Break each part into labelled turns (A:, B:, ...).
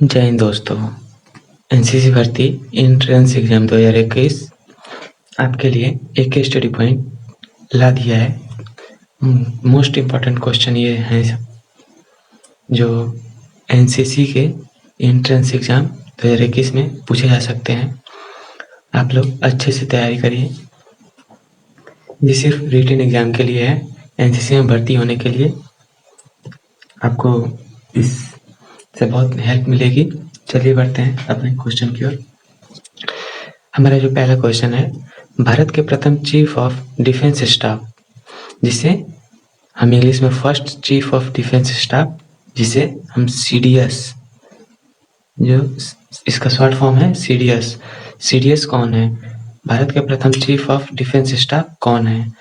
A: जय हिंद दोस्तों। एनसीसी भर्ती एंट्रेंस एग्जाम 2021 आपके लिए एक स्टडी पॉइंट ला दिया है। मोस्ट इम्पॉर्टेंट क्वेश्चन ये हैं जो एनसीसी के एंट्रेंस एग्जाम 2021 में पूछे जा सकते हैं। आप लोग अच्छे से तैयारी करिए। ये सिर्फ रिटन एग्जाम के लिए है। एनसीसी में भर्ती होने के लिए आपको इससे बहुत हेल्प मिलेगी। चलिए बढ़ते हैं अपने क्वेश्चन की ओर। हमारा जो पहला क्वेश्चन है, भारत के प्रथम चीफ ऑफ डिफेंस स्टाफ, जिसे हम इंग्लिश में first chief of defence staff, जिसे हम सीडीएस, जो इसका शॉर्ट फॉर्म है सीडीएस। सीडीएस कौन है? भारत के प्रथम चीफ ऑफ डिफेंस स्टाफ कौन है,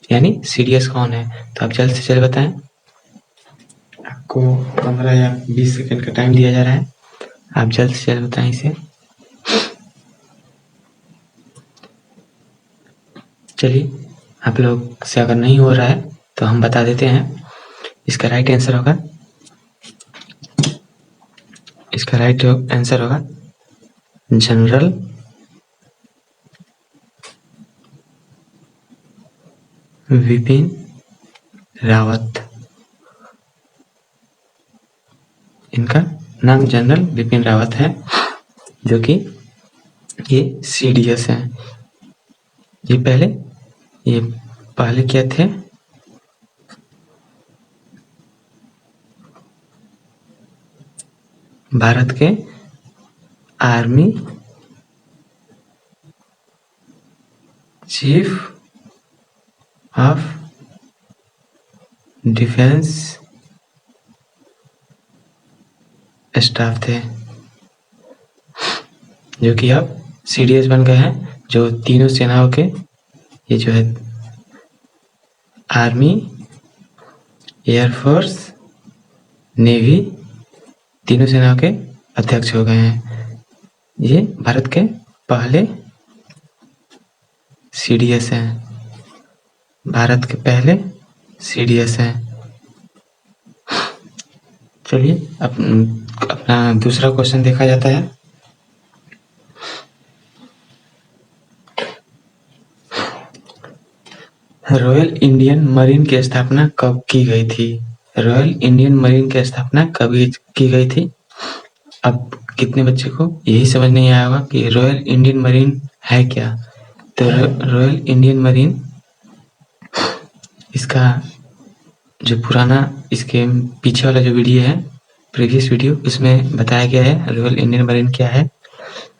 A: यानी सीडीएस कौन है? तो आप जल्द से जल्द बताएं। आपको 15 या 20 सेकंड का टाइम दिया जा रहा है। आप जल्द से जल्द बताएं इसे। चलिए, आप लोग से अगर नहीं हो रहा है तो हम बता देते हैं। इसका राइट आंसर होगा जनरल विपिन रावत। इनका नाम जनरल विपिन रावत है, जो कि ये सीडीएस है। ये पहले क्या थे? भारत के army chief of defence staff थे, जो कि अब सीडीएस बन गए हैं। जो तीनों सेनाओं के, ये जो है आर्मी, एयरफोर्स, नेवी, तीनों सेनाओं के अध्यक्ष हो गए हैं। ये भारत के पहले सीडीएस हैं। भारत के पहले सीडीएस हैं। चलिए अपना दूसरा क्वेश्चन देखा जाता है। रॉयल इंडियन मरीन की स्थापना कब की गई थी? रॉयल इंडियन मरीन की स्थापना कब की गई थी? अब कितने बच्चे को यही समझ नहीं आया होगा कि रॉयल इंडियन मरीन है क्या? तो रॉयल इंडियन मरीन, इसका जो पुराना, इसके पीछे वाला जो वीडियो है, प्रीवियस वीडियो, उसमें बताया गया है रॉयल इंडियन मरीन क्या है।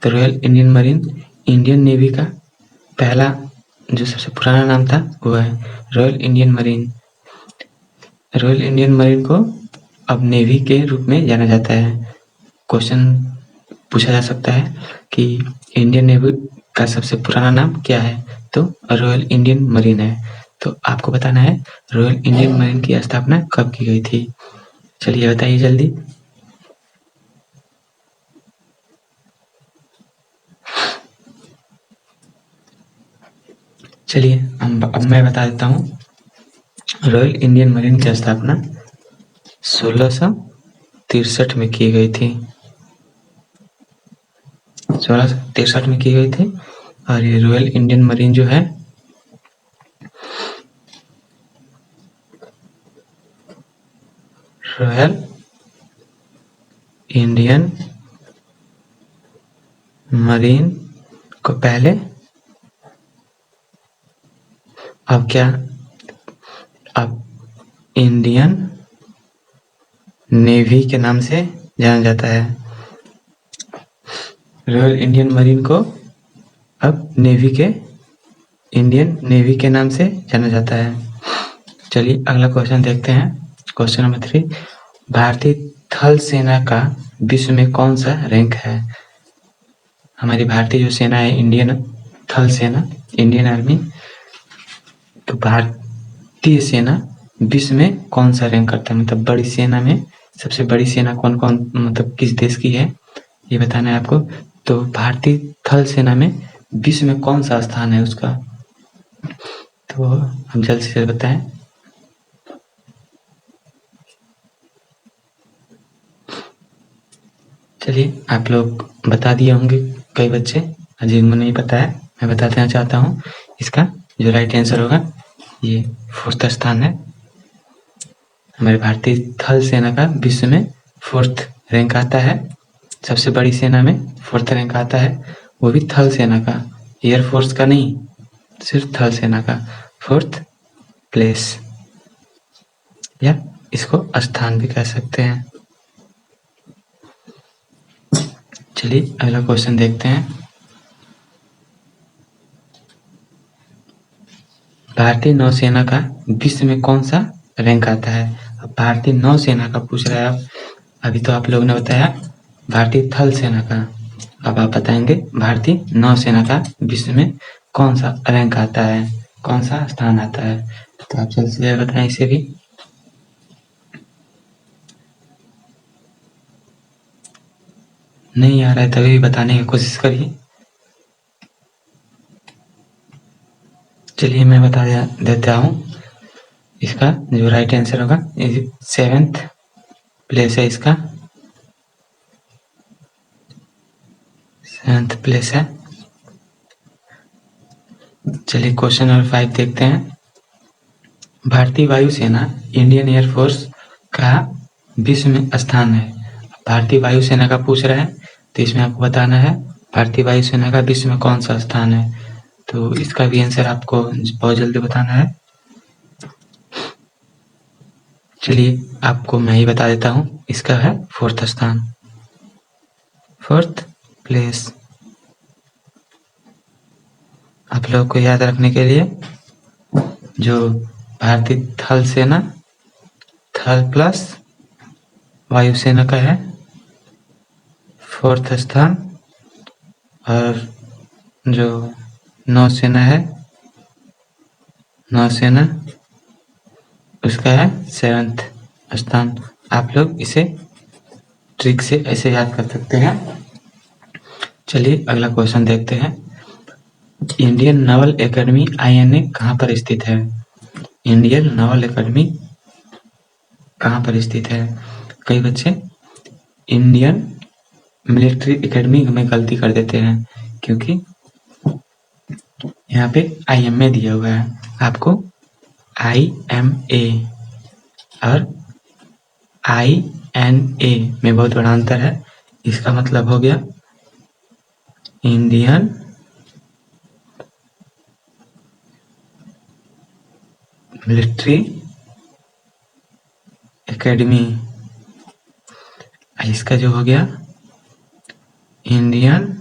A: तो royal Indian marine Indian navy का पहला जो सबसे पुराना नाम था वो है royal Indian marine. Royal Indian marine को अब नेवी के रूप में जाना जाता है। क्वेश्चन पूछा जा सकता है कि इंडियन नेवी का सबसे पुराना नाम क्या है? तो रॉयल इंडियन मरीन है। तो आपको बताना है रॉयल इंडियन मरीन की स्थापना कब की गई थी। चलिए बताइए जल्दी। चलिए अब मैं बता देता हूँ। रॉयल इंडियन मरीन की स्थापना 1663 में की गई थी। 1663 में की गई थी। और ये रॉयल इंडियन मरीन जो है, रॉयल इंडियन मरीन को पहले अब इंडियन नेवी के नाम से जाना जाता है। रॉयल इंडियन मरीन को अब इंडियन नेवी के नाम से जाना जाता है। चलिए अगला क्वेश्चन देखते हैं। क्वेश्चन नंबर 3, भारतीय थल सेना का विश्व में कौन सा रैंक है? हमारी भारतीय जो सेना है, इंडियन थल सेना, इंडियन आर्मी, तो भारतीय सेना विश्व में कौन सा रैंक करता है? मतलब बड़ी सेना में सबसे बड़ी सेना कौन कौन, मतलब किस देश की है, ये बताना है आपको। तो भारतीय थल सेना में विश्व में कौन सा स्थान है उसका? तो हम जल्द से जल्द बताएं। चलिए आप लोग बता दिए होंगे कई बच्चे, जिनको नहीं पता है मैं बता देना चाहता हूँ। इसका जो राइट आंसर होगा ये 4th स्थान है। हमारे भारतीय थल सेना का विश्व में 4th रैंक आता है। सबसे बड़ी सेना में 4th रैंक आता है, वो भी थल सेना का, एयरफोर्स का नहीं, सिर्फ थल सेना का 4th प्लेस, या इसको स्थान भी कह सकते हैं। चलिए अगला क्वेश्चन देखते हैं। भारतीय नौसेना का विश्व में कौन सा रैंक आता है? अब भारतीय नौसेना का पूछ रहा है आप। अभी तो आप लोगों ने बताया भारतीय थल सेना का, अब आप बताएंगे भारतीय नौसेना का विश्व में कौन सा रैंक आता है, कौन सा स्थान आता है। तो आप जल्द से जल्द बताएं इसे भी। नहीं आ रहा है तभी बताने की कोशिश करिए। चलिए मैं बता देता हूँ। इसका जो राइट आंसर होगा 7th प्लेस है, इसका 7th प्लेस है। चलिए क्वेश्चन नंबर 5 देखते हैं। भारतीय वायुसेना इंडियन एयरफोर्स का विश्व में स्थान है। भारतीय वायुसेना का पूछ रहा है, तो इसमें आपको बताना है भारतीय वायुसेना का विश्व में कौन सा स्थान है। तो इसका भी आंसर आपको बहुत जल्दी बताना है। चलिए आपको मैं ही बता देता हूँ, इसका है 4th स्थान, 4th प्लेस। आप लोग को याद रखने के लिए जो भारतीय थल सेना, थल प्लस वायुसेना का है 4th स्थान, और जो नौसेना है, नौसेना उसका है 7th स्थान। आप लोग इसे ट्रिक से ऐसे याद कर सकते हैं। चलिए अगला क्वेश्चन देखते हैं। इंडियन नावल एकेडमी INA कहाँ पर स्थित है? इंडियन नावल एकेडमी कहाँ पर स्थित है? कई बच्चे इंडियन मिलिट्री एकेडमी में गलती कर देते हैं, क्योंकि यहाँ पे IMA दिया हुआ है। आपको IMA और INA में बहुत बड़ा अंतर है। इसका मतलब हो गया इंडियन मिलिट्री एकेडमी, इसका जो हो गया इंडियन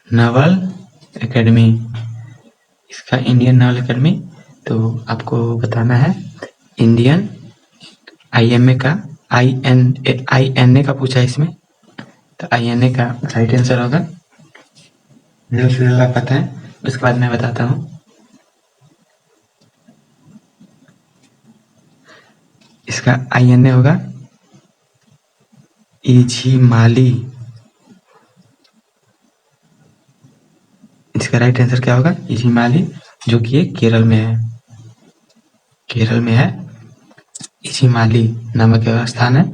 A: नावल एकेडमी, इसका इंडियन नावल एकेडमी। तो आपको बताना है इंडियन IMA का, INA का पूछा है इसमें, तो INA का राइट आंसर होगा। जल्द से जल्द आप बताएं, उसके बाद मैं बताता हूँ। इसका INA होगा इझिमाली। इसका राइट आंसर क्या होगा? इझिमाली, जो कि ये केरल में है, केरल में है। इझिमाली नामक स्थान है,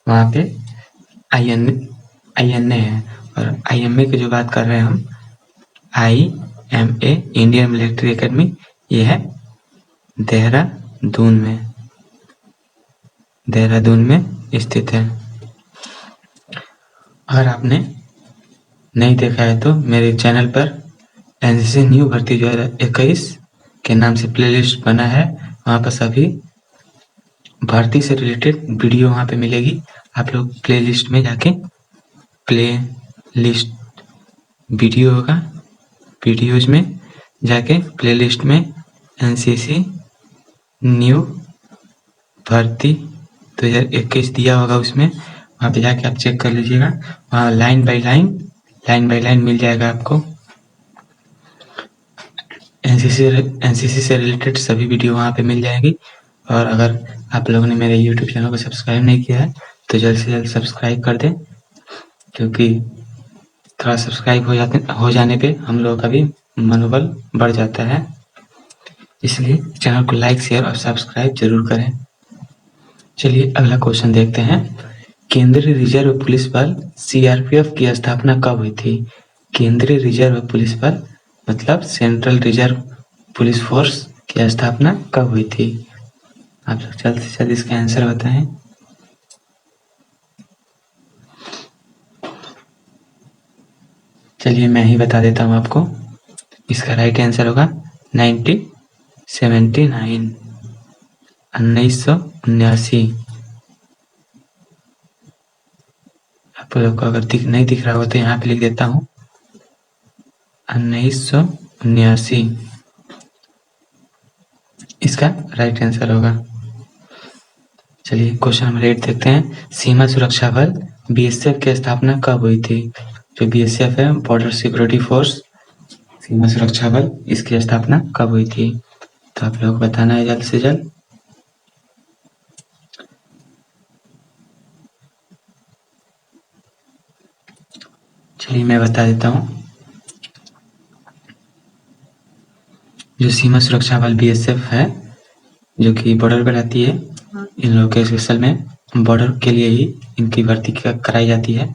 A: वहाँ पे INA है। और IMA की जो बात कर रहे हैं हम, IMA इंडियन मिलिट्री एकेडमी, ये है देहरादून में, देहरादून में स्थित है। अगर आपने नहीं देखा है तो मेरे चैनल पर NCC न्यू भर्ती 2021 के नाम से प्लेलिस्ट बना है, वहाँ पर सभी भर्ती से रिलेटेड वीडियो वहाँ पे मिलेगी। आप लोग प्लेलिस्ट में जाके, प्ले लिस्ट वीडियो होगा, वीडियोज में जाके प्लेलिस्ट में NCC न्यू भर्ती 2021 दिया होगा, उसमें वहाँ पे जाके आप चेक कर लीजिएगा। वहाँ लाइन बाय लाइन मिल जाएगा आपको। NCC से रिलेटेड सभी वीडियो वहाँ पे मिल जाएगी। और अगर आप लोगों ने मेरे YouTube चैनल को सब्सक्राइब नहीं किया है तो जल्द से जल्द सब्सक्राइब कर दें, क्योंकि थोड़ा सब्सक्राइब हो जाने पे हम लोगों का भी मनोबल बढ़ जाता है। इसलिए चैनल को लाइक, शेयर और सब्सक्राइब जरूर करें। चलिए अगला क्वेश्चन देखते हैं। केंद्रीय रिजर्व पुलिस बल सीआरपीएफ की स्थापना कब हुई थी? केंद्रीय रिजर्व पुलिस बल मतलब सेंट्रल रिजर्व पुलिस फोर्स की स्थापना कब हुई थी? आप लोग जल्द से जल्द इसका आंसर बताएं। चलिए मैं ही बता देता हूँ आपको। इसका राइट आंसर होगा 1979 1979। आप लोग को अगर नहीं दिख रहा हो तो यहाँ पे लिख देता हूँ 1979 इसका राइट आंसर होगा। चलिए क्वेश्चन नंबर 8 देखते हैं। सीमा सुरक्षा बल बीएसएफ की स्थापना कब हुई थी? जो बीएसएफ है, बॉर्डर सिक्योरिटी फोर्स, सीमा सुरक्षा बल, इसकी स्थापना कब हुई थी? तो आप लोग बताना है जल्द से जल्द। चलिए मैं बता देता हूँ। जो सीमा सुरक्षा बल बीएसएफ है, जो कि बॉर्डर पर रहती है, इन लोगों के स्पेशल में बॉर्डर के लिए ही इनकी भर्ती कराई जाती है।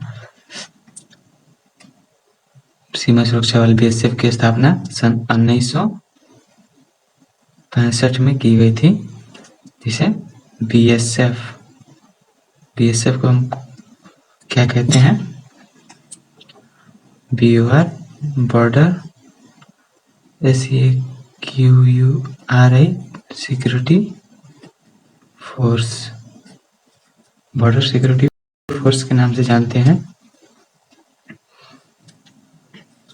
A: सीमा सुरक्षा बल बीएसएफ की स्थापना सन 1965 में की गई थी। जिसे बीएसएफ को हम क्या कहते हैं? ब्यूअर border SECURI security force, border security force के नाम से जानते हैं।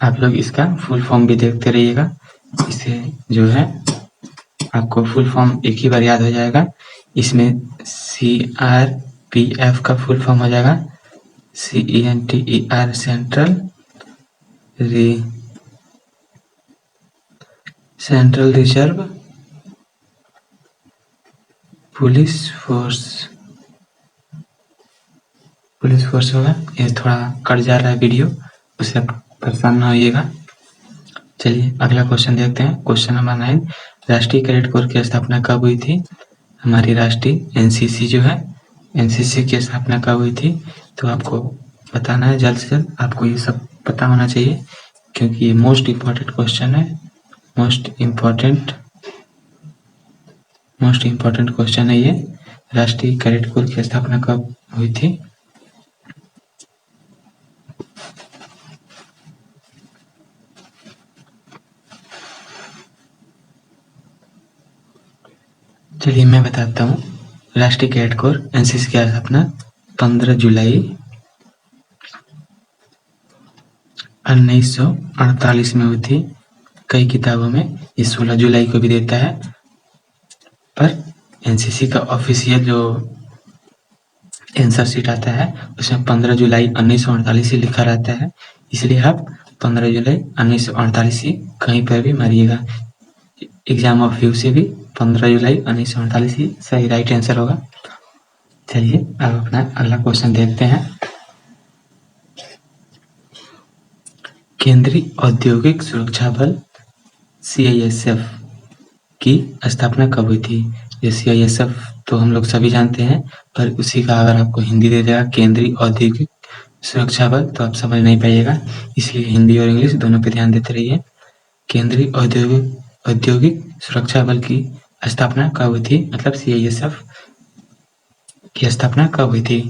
A: आप लोग इसका फुल फॉर्म भी देखते रहिएगा। इसे जो है आपको फुल फॉर्म एक ही बार याद हो जाएगा। इसमें CRPF का फुल फॉर्म हो जाएगा CENTER central reserve police force होगा। ये थोड़ा कट जा रहा है वीडियो, उससे परेशान ना होइएगा। चलिए अगला क्वेश्चन देखते हैं। क्वेश्चन नंबर 9, राष्ट्रीय कैडेट कोर की स्थापना कब हुई थी? हमारी राष्ट्रीय एनसीसी जो है, एनसीसी की स्थापना कब हुई थी? तो आपको बताना है जल्द से जल्द। आपको ये सब पता होना चाहिए क्योंकि ये मोस्ट इम्पॉर्टेंट क्वेश्चन है। मोस्ट इम्पॉर्टेंट क्वेश्चन है ये। राष्ट्रीय कैडेट कोर की स्थापना कब हुई थी? चलिए मैं बताता हूँ। राष्ट्रीय कैडेट कोर एनसीसी की स्थापना 15 जुलाई 1948 में हुई थी। कई किताबों में ये 16 जुलाई को भी देता है, पर एनसीसी का ऑफिशियल जो आंसर शीट आता है उसमें 15 जुलाई 1948 ही लिखा रहता है। इसलिए आप 15 जुलाई 1948 ही कहीं पर भी मारिएगा। एग्जाम ऑफ व्यू से भी 15 जुलाई 1948 ही सही राइट आंसर होगा। चलिए अब अपना अगला क्वेश्चन देखते हैं। केंद्रीय औद्योगिक सुरक्षा बल CISF की स्थापना कब हुई थी? ये CISF तो हम लोग सभी जानते हैं, पर उसी का अगर आपको हिंदी दे देगा केंद्रीय औद्योगिक सुरक्षा बल तो आप समझ नहीं पाइएगा, इसलिए हिंदी और इंग्लिश दोनों पे ध्यान देते रहिए। केंद्रीय औद्योगिक सुरक्षा बल की स्थापना कब हुई थी? मतलब CISF की स्थापना कब हुई थी?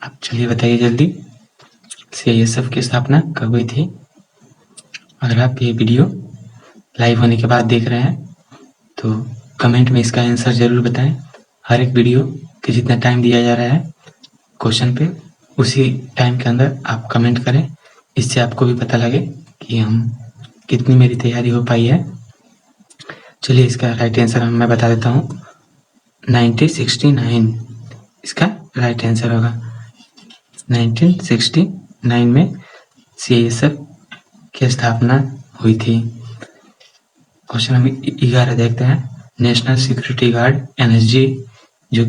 A: आप चलिए बताइए जल्दी। CISF की स्थापना कब हुई थी? अगर आप ये वीडियो लाइव होने के बाद देख रहे हैं तो कमेंट में इसका आंसर जरूर बताएं। हर एक वीडियो के जितना टाइम दिया जा रहा है क्वेश्चन पे, उसी टाइम के अंदर आप कमेंट करें। इससे आपको भी पता लगे कि हम कितनी मेरी तैयारी हो पाई है। चलिए इसका राइट आंसर मैं बता देता हूँ। 1969 इसका राइट आंसर होगा। 1969 में CISF की स्थापना हुई थी। क्वेश्चन नंबर 11 देखते हैं। नेशनल सिक्योरिटी गार्ड NSG जो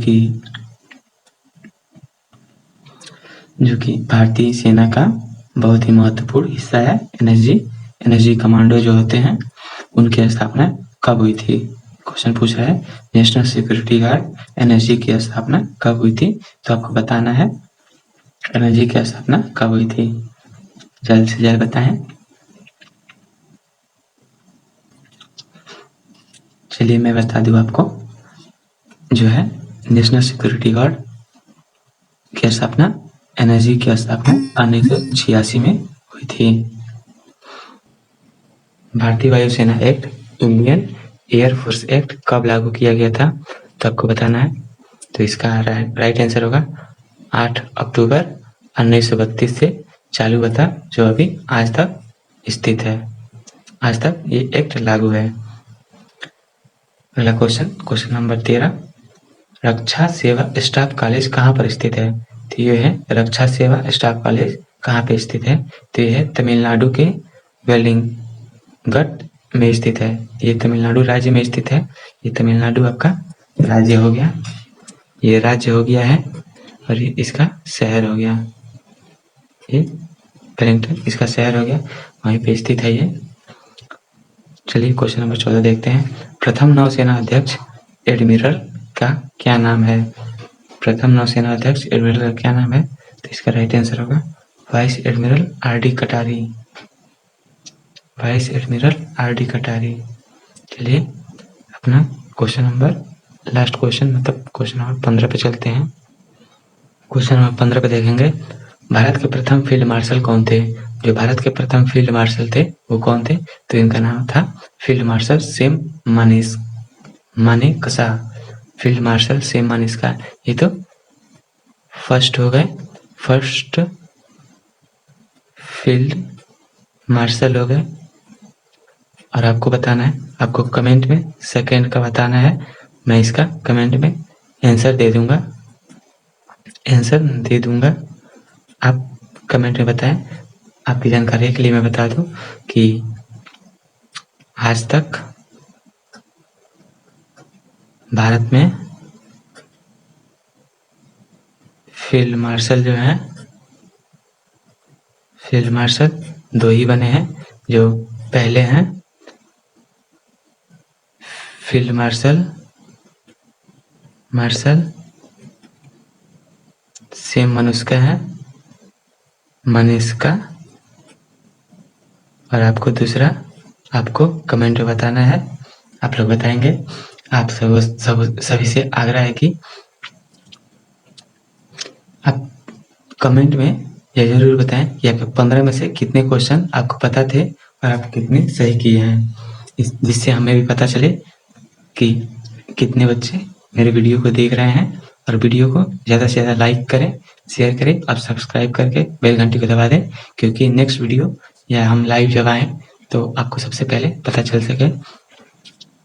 A: कि भारतीय सेना का बहुत ही महत्वपूर्ण हिस्सा है। NSG कमांडो जो होते हैं उनकी स्थापना कब हुई थी? क्वेश्चन पूछ रहा है नेशनल सिक्योरिटी गार्ड NSG की स्थापना कब हुई थी? तो आपको बताना है एनर्जी की स्थापना कब हुई थी? जल्द से जल्द बताएं। चलिए मैं बता दूं आपको, जो है नेशनल सिक्योरिटी गार्ड की स्थापना, एनर्जी की स्थापना 1986 में हुई थी। भारतीय वायुसेना एक्ट, इंडियन एयरफोर्स एक्ट कब लागू किया गया था, तो आपको बताना है। तो इसका राइट आंसर होगा 8 अक्टूबर 1932 से चालू हुआ था, जो अभी आज तक स्थित है। आज तक ये एक्ट लागू है। अगला क्वेश्चन नंबर 13, रक्षा सेवा स्टाफ कॉलेज कहाँ पर स्थित है? तो ये है रक्षा सेवा स्टाफ कॉलेज कहाँ पे स्थित है? तो ये है तमिलनाडु के वेलिंगट में स्थित है। ये तमिलनाडु राज्य में स्थित है। ये तमिलनाडु आपका राज्य हो गया, ये राज्य हो गया है, और ये इसका शहर हो गया। ये वेलिंगटन इसका शहर हो गया, वहीं पे स्थित है ये। चलिए क्वेश्चन नंबर 14 देखते हैं। प्रथम नौसेना अध्यक्ष एडमिरल का क्या नाम है? प्रथम नौसेना अध्यक्ष एडमिरल का क्या नाम है? तो इसका राइट आंसर होगा वाइस एडमिरल आर.डी. कटारी। Vice admiral RD. कटारी। चलिए अपना क्वेश्चन नंबर, लास्ट क्वेश्चन मतलब क्वेश्चन नंबर 15 पे चलते हैं। क्वेश्चन नंबर 15 पे देखेंगे, भारत के प्रथम फील्ड मार्शल कौन थे? जो भारत के प्रथम फील्ड मार्शल थे वो कौन थे? तो इनका नाम था field marshal Sam Manekshaw. Field marshal Sam Manekshaw. ये तो फर्स्ट हो गए, फर्स्ट फील्ड मार्शल हो गए। और आपको बताना है, आपको कमेंट में सेकंड का बताना है। मैं इसका कमेंट में आंसर दे दूंगा, आप कमेंट में बताएं। आपकी जानकारी के लिए मैं बता दूं कि आज तक भारत में फील्ड मार्शल जो है, फील्ड मार्शल 2 ही बने हैं। जो पहले हैं फील्ड मार्शल सैम मानेकशॉ, और आपको दूसरा आपको कमेंट में बताना है। आप लोग बताएंगे। आप सभी से आग्रह है कि आप कमेंट में यह जरूर बताएं कि आपके 15 में से कितने क्वेश्चन आपको पता थे और आप कितने सही किए हैं, जिससे हमें भी पता चले कि कितने बच्चे मेरे वीडियो को देख रहे हैं। और वीडियो को ज़्यादा से ज़्यादा लाइक करें, शेयर करें और सब्सक्राइब करके बेल घंटी को दबा दें, क्योंकि नेक्स्ट वीडियो या हम लाइव जब आएँ तो आपको सबसे पहले पता चल सके।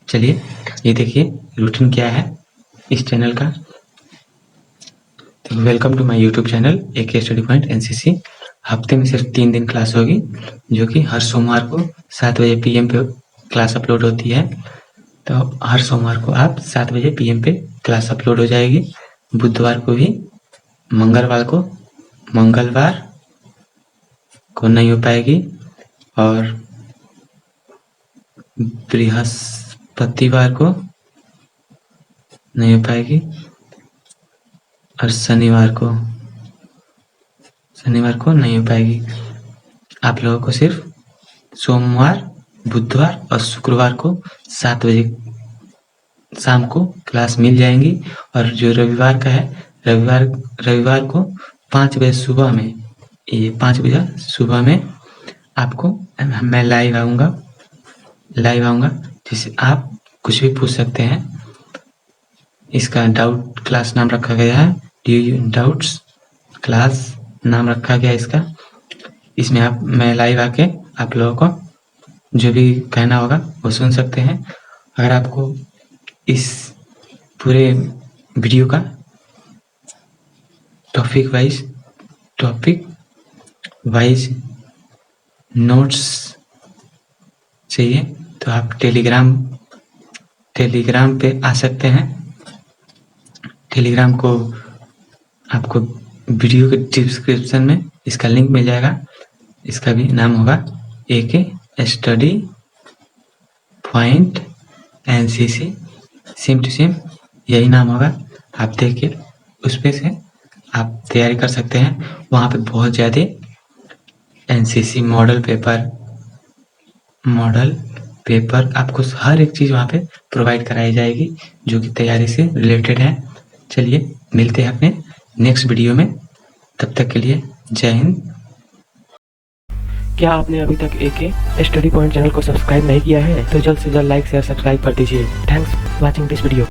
A: चलिए ये देखिए रूटीन क्या है इस चैनल का। तो welcome to my YouTube channel AK study point NCC। हफ्ते में सिर्फ 3 दिन क्लास होगी, जो कि हर सोमवार को 7 बजे PM पे क्लास अपलोड होती है। तो हर सोमवार को आप 7 बजे PM पे क्लास अपलोड हो जाएगी। बुधवार को भी, मंगलवार को नहीं हो पाएगी, और बृहस्पतिवार को नहीं हो पाएगी, और शनिवार को नहीं हो पाएगी। आप लोगों को सिर्फ सोमवार, बुधवार और शुक्रवार को 7 बजे शाम को क्लास मिल जाएंगी। और जो रविवार का है, रविवार को 5 बजे सुबह में, ये 5 बजे सुबह में आपको मैं लाइव आऊँगा, जिससे आप कुछ भी पूछ सकते हैं। इसका डाउट क्लास नाम रखा गया है, डाउट्स क्लास नाम रखा गया इसका। इसमें मैं लाइव आके आप लोगों को जो भी कहना होगा वो सुन सकते हैं। अगर आपको इस पूरे वीडियो का टॉपिक वाइज नोट्स चाहिए तो आप टेलीग्राम पे आ सकते हैं। टेलीग्राम को आपको वीडियो के डिस्क्रिप्शन में इसका लिंक मिल जाएगा। इसका भी नाम होगा AK study point NCC, same to same यही नाम होगा। आप देखिए उस पे से आप तैयारी कर सकते हैं। वहाँ पे बहुत ज़्यादा एनसीसी मॉडल पेपर आपको हर एक चीज़ वहाँ पे प्रोवाइड कराई जाएगी जो कि तैयारी से रिलेटेड है। चलिए मिलते हैं अपने नेक्स्ट वीडियो में, तब तक के लिए जय हिंद।
B: क्या आपने अभी तक AK स्टडी पॉइंट चैनल को सब्सक्राइब नहीं किया है तो जल्द से जल्द लाइक शेयर सब्सक्राइब कर दीजिए। Thanks watching this video.